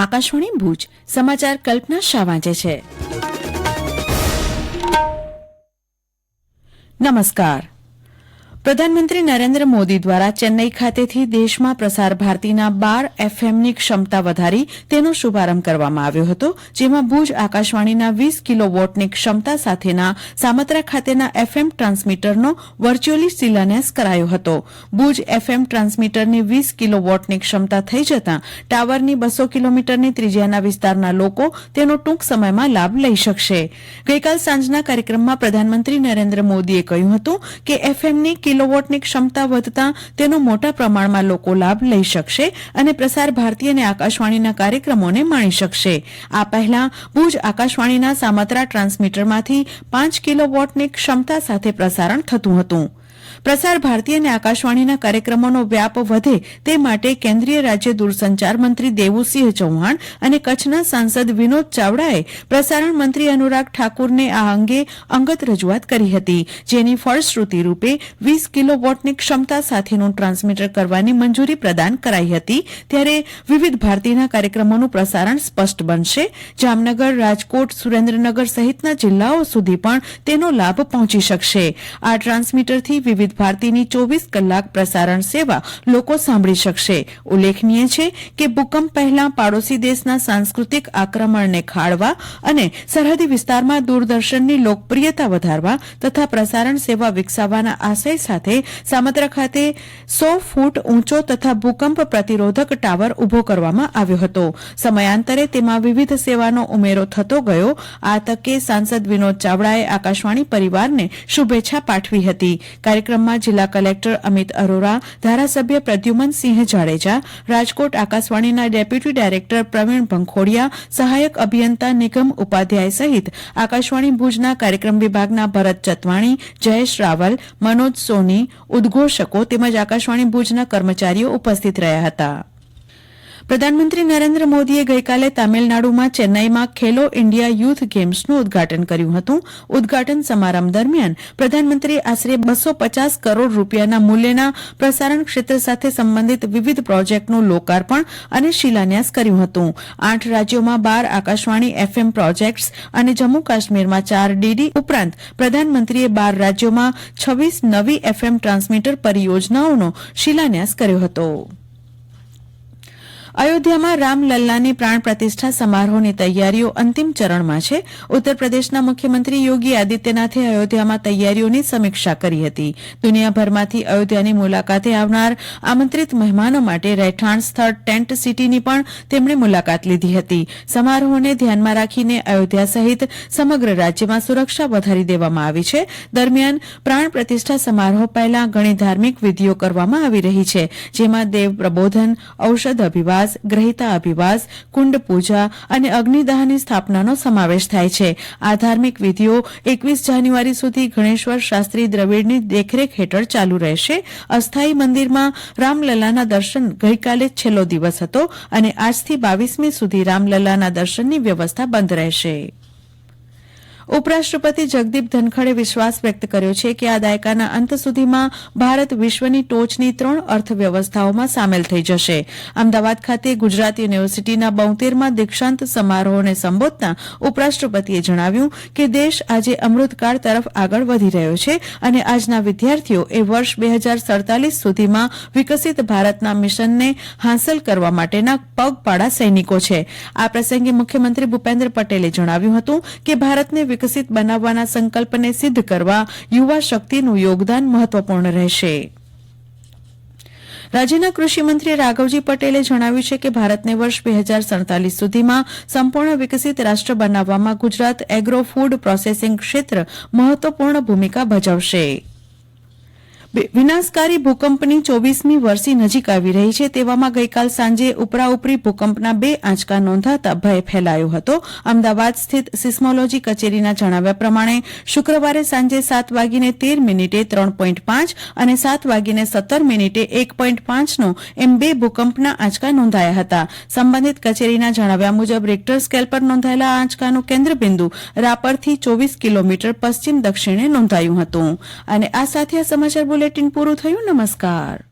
આકાશવાણી ભુજ સમાચાર કલ્પના શાહ વાંચે છે. નમસ્કાર. પ્રધાનમંત્રી નરેન્દ્ર મોદી દ્વારા ચેન્નઈ ખાતેથી દેશમાં પ્રસાર ભારતીના 12 એફએમની ક્ષમતા વધારી તેનો શુભારંભ કરવામાં આવ્યો હતો, જેમાં ભુજ આકાશવાણીના 20 કિલોવોટની ક્ષમતા સાથેના સામત્રા ખાતેના એફએમ ટ્રાન્સમીટરનો વર્ચ્યુઅલી શિલાન્યાસ કરાયો હતો. ભુજ એફએમ ટ્રાન્સમીટરની 20 કિલોવોટની ક્ષમતા થઈ જતાં ટાવરની 200 કિલોમીટરની ત્રિજ્યાના વિસ્તારના લોકો તેનો ટૂંક સમયમાં લાભ લઈ શકશે. ગઈકાલ સાંજના કાર્યક્રમમાં પ્રધાનમંત્રી નરેન્દ્ર મોદીએ કહ્યું હતું કે એફએમની કિલોવોટની ક્ષમતા વધતા તેનો મોટા પ્રમાણમાં લોકો લાભ લઈ શકશે અને પ્રસાર ભારતી અને આકાશવાણીના કાર્યક્રમોને માણી શકશે. આ પહેલા ભુજ આકાશવાણીના સામત્રા ટ્રાન્સમીટરમાંથી 5 કિલોવોટની ક્ષમતા સાથે પ્રસારણ થતું હતું. પ્રસાર ભારતી અને આકાશવાણીના કાર્યક્રમોનો વ્યાપ વધે તે માટે કેન્દ્રીય રાજ્ય દૂરસંચાર મંત્રી દેવુસિંહ ચૌહાણ અને કચ્છના સાંસદ વિનોદ ચાવડાએ પ્રસારણ મંત્રી અનુરાગ ઠાકુરને આ અંગે અંગત રજૂઆત કરી હતી, જેની ફળશ્રુતિ રૂપે 20 કિલોવોટની ક્ષમતા સાથેનું ટ્રાન્સમીટર કરવાની મંજૂરી પ્રદાન કરાઈ હતી. ત્યારે વિવિધ ભારતીના કાર્યક્રમોનું પ્રસારણ સ્પષ્ટ બનશે. જામનગર, રાજકોટ, સુરેન્દ્રનગર સહિતના જિલ્લાઓ સુધી પણ તેનો લાભ પહોંચી શકશે. આ ટ્રાન્સમીટરથી વિવિધ ભારતીની 24 કલાક પ્રસારણ સેવા લોકો સાંભળી શકશે. ઉલ્લેખનીય છે કે ભૂકંપ પહેલા પાડોશી દેશના સાંસ્કૃતિક આક્રમણને ખાળવા અને સરહદી વિસ્તારમાં દૂરદર્શનની લોકપ્રિયતા વધારવા તથા પ્રસારણ સેવા વિકસાવવાના આશય સાથે સામત્રા ખાતે 100 ફૂટ ઊંચો તથા ભૂકંપ પ્રતિરોધક ટાવર ઉભો કરવામાં આવ્યો હતો. સમયાંતરે તેમાં વિવિધ સેવાનો ઉમેરો થતો ગયો. આ તકે સાંસદ વિનોદ ચાવડાએ આકાશવાણી પરિવારને શુભેચ્છા પાઠવી હતી. કાર્યક્રમમાં જિલ્લા કલેક્ટર અમિત અરોરા, ધારાસભ્ય પ્રદ્યુમનસિંહ જાડેજા, રાજકોટ આકાશવાણીના ડેપ્યુટી ડાયરેક્ટર પ્રવીણ ભંખોડિયા, સહાયક અભિયંતા નિગમ ઉપાધ્યાય સહિત આકાશવાણી ભુજના કાર્યક્રમ વિભાગના ભરત ચતવાણી, જયેશ રાવલ, મનોજ સોની, ઉદ્ઘોષકો તેમજ આકાશવાણી ભુજના કર્મચારીઓ ઉપસ્થિત રહ્યા હતા. પ્રધાનમંત્રી નરેન્દ્ર મોદીએ ગઈકાલે તામિલનાડુમાં ચેન્નઈમાં ખેલો ઇન્ડિયા યુથ ગેમ્સનું ઉદઘાટન કર્યું હતું. ઉદઘાટન સમારંભ દરમિયાન પ્રધાનમંત્રીએ આશરે 250 કરોડ રૂપિયાના મૂલ્યના પ્રસારણ ક્ષેત્ર સાથે સંબંધિત વિવિધ પ્રોજેક્ટનું લોકાર્પણ અને શિલાન્યાસ કર્યું હતું. 8 રાજ્યોમાં 12 આકાશવાણી એફએમ પ્રોજેક્ટ્સ અને જમ્મુ કાશ્મીરમાં 4 ડીડી ઉપરાંત પ્રધાનમંત્રીએ 12 રાજ્યોમાં 26 નવી એફએમ ટ્રાન્સમીટર પરિયોજનાઓનો શિલાન્યાસ કર્યો હતો. અયોધ્યામાં રામલલ્લાની પ્રાણ પ્રતિષ્ઠા સમારોહની તૈયારીઓ અંતિમ ચરણમાં છે. ઉત્તર પ્રદેશના મુખ્યમંત્રી યોગી આદિત્યનાથે અયોધ્યામાં તૈયારીઓની સમીક્ષા કરી હતી. દુનિયાભરમાંથી અયોધ્યાની મુલાકાતે આવનાર આમંત્રિત મહેમાનો માટે રહેઠાણ સ્થળ ટેન્ટ સિટીની પણ તેમણે મુલાકાત લીધી હતી. સમારોહને ધ્યાનમાં રાખીને અયોધ્યા સહિત સમગ્ર રાજ્યમાં સુરક્ષા વધારી દેવામાં આવી છે. દરમિયાન પ્રાણ પ્રતિષ્ઠા સમારોહ પહેલા ઘણી ધાર્મિક વિધિઓ કરવામાં આવી રહી છે, જેમાં દેવ પ્રબોધન, ઔષધ અભિવાસ, ગ્રહિતા અભિવાસ, કુંડ પૂજા અને અગ્નિદાહની સ્થાપનાનો સમાવેશ થાય છે. આ ધાર્મિક વિધિઓ 21 જાન્યુઆરી સુધી ગણેશ્વર શાસ્ત્રી દ્રવિડની દેખરેખ હેઠળ ચાલુ રહેશે. અસ્થાયી મંદિરમાં રામલલ્લાના દર્શન ગઈકાલે છેલ્લો દિવસ હતો અને આજથી 22મી સુધી રામલલ્લાના દર્શનની વ્યવસ્થા બંધ રહેશે. ઉપરાષ્ટ્રપતિ જગદીપ ધનખડે વિશ્વાસ વ્યક્ત કર્યો છે કે આ દાયકાના અંત સુધીમાં ભારત વિશ્વની ટોચની 3 અર્થવ્યવસ્થાઓમાં સામેલ થઈ જશે. અમદાવાદ ખાતે ગુજરાત યુનિવર્સિટીના 72મા દીક્ષાંત સમારોહને સંબોધતા ઉપરાષ્ટ્રપતિએ જણાવ્યું કે દેશ આજે અમૃતકાળ તરફ આગળ વધી રહ્યો છે અને આજના વિદ્યાર્થીઓ એ વર્ષ 2047 સુધીમાં વિકસિત ભારતના મિશનને હાંસલ કરવા માટેના પગપાળા સૈનિકો છે. આ પ્રસંગે મુખ્યમંત્રી ભૂપેન્દ્ર પટેલે જણાવ્યું હતું કે ભારતને વિકસિત બનાવવાના સંકલ્પને સિદ્ધ કરવા યુવા શક્તિનું યોગદાન મહત્વપૂર્ણ રહેશે. રાજ્યના કૃષિમંત્રી રાઘવજી પટેલે જણાવ્યું છે કે ભારતને વર્ષ 2047 સુધીમાં સંપૂર્ણ વિકસિત રાષ્ટ્ર બનાવવામાં ગુજરાત એગ્રો ફૂડ પ્રોસેસિંગ ક્ષેત્ર મહત્વપૂર્ણ ભૂમિકા ભજવશે. વિનાશકારી ભૂકંપની 24મી વર્ષી નજીક આવી રહી છે, તેવામાં ગઈકાલ સાંજે ઉપરાઉપરી ભૂકંપના 2 આંચકા નોંધાતા ભય ફેલાયો હતો. અમદાવાદ સ્થિત સિસ્મોલોજી કચેરીના જણાવ્યા પ્રમાણે શુક્રવારે સાંજે 7:13 3.5 અને 7:17 1.5નો એમ 2 ભૂકંપના આંચકા નોંધાયા હતા. સંબંધિત કચેરીના જણાવ્યા મુજબ રિક્ટર સ્કેલ પર નોંધાયેલા આંચકાનું કેન્દ્રબિંદુ રાપરથી 24 કિલોમીટર પશ્ચિમ દક્ષિણે નોંધાયું હતું. અને આ સાથે આ સમાચાર બુલેટિન પૂરું થયું. નમસ્કાર.